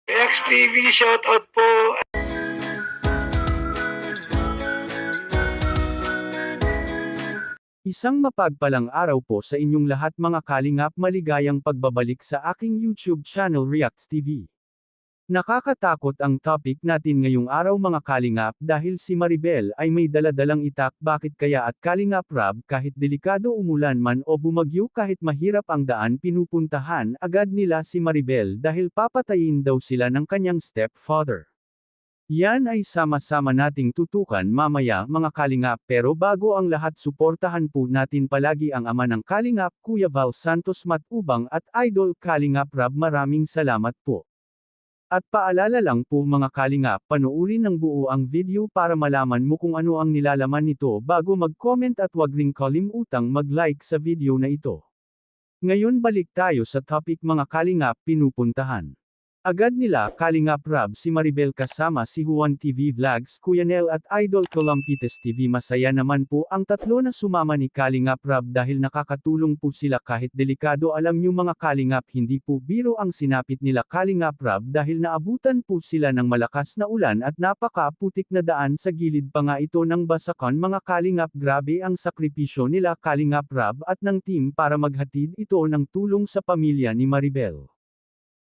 XTV, shoutout po. Isang mapagpalang araw po sa inyong lahat mga kalingap, maligayang pagbabalik sa aking YouTube channel Reacts TV. Nakakatakot ang topic natin ngayong araw mga kalingap dahil si Maribel ay may daladalang itak. Bakit kaya? At Kalingap Rab, kahit delikado, umulan man o bumagyo, kahit mahirap ang daan, pinupuntahan agad nila si Maribel dahil papatayin daw sila ng kanyang stepfather. Yan ay sama-sama nating tutukan mamaya mga kalingap, pero bago ang lahat, suportahan po natin palagi ang ama ng kalingap, Kuya Val Santos Matubang at Idol Kalingap Rab. Maraming salamat po. At paalala lang po mga kalingap, panoorin ng buo ang video para malaman mo kung ano ang nilalaman nito bago mag-comment, at wag ring kalimutang mag-like sa video na ito. Ngayon balik tayo sa topic mga kalingap, pinupuntahan agad nila Kalingap Rab si Maribel kasama si Juan TV Vlogs, Kuya Nel at Idol Columpites TV. Masaya naman po ang tatlo na sumama ni Kalingap Rab dahil nakakatulong po sila kahit delikado. Alam nyo mga kalingap, hindi po biro ang sinapit nila Kalingap Rab dahil naabutan po sila ng malakas na ulan at napakaputik na daan, sa gilid pa nga ito ng basakan mga kalingap. Grabe ang sakripisyo nila Kalingap Rab at ng team para maghatid ito ng tulong sa pamilya ni Maribel.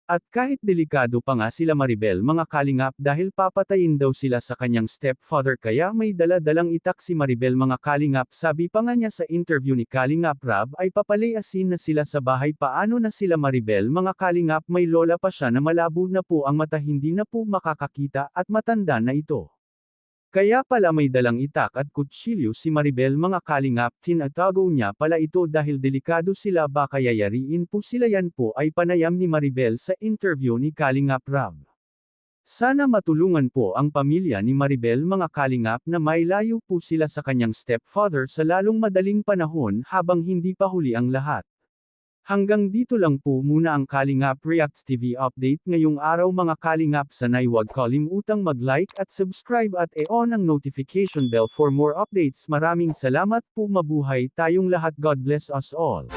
At kahit delikado pa nga sila Maribel mga kalingap dahil papatayin daw sila sa kanyang stepfather, kaya may dala-dalang itak si Maribel mga kalingap. Sabi pa nga niya sa interview ni Kalingap Rab ay papalayasin na sila sa bahay. Paano na sila Maribel mga kalingap? May lola pa siya na malabo na po ang mata, hindi na po makakakita, at matanda na ito. Kaya pala may dalang itak at kutsilyo si Maribel mga kalingap. Tinatago niya pala ito dahil delikado sila, baka yayariin po sila. Yan po ay panayam ni Maribel sa interview ni Kalingap Rab. Sana matulungan po ang pamilya ni Maribel mga kalingap na mailayo po sila sa kanyang stepfather sa lalong madaling panahon habang hindi pa huli ang lahat. Hanggang dito lang po muna ang Kalingap Reacts TV update ngayong araw mga kalingap. Sana'y huwag kalimutang mag-like at subscribe at i-on ang notification bell for more updates. Maraming salamat po, mabuhay tayong lahat. God bless us all.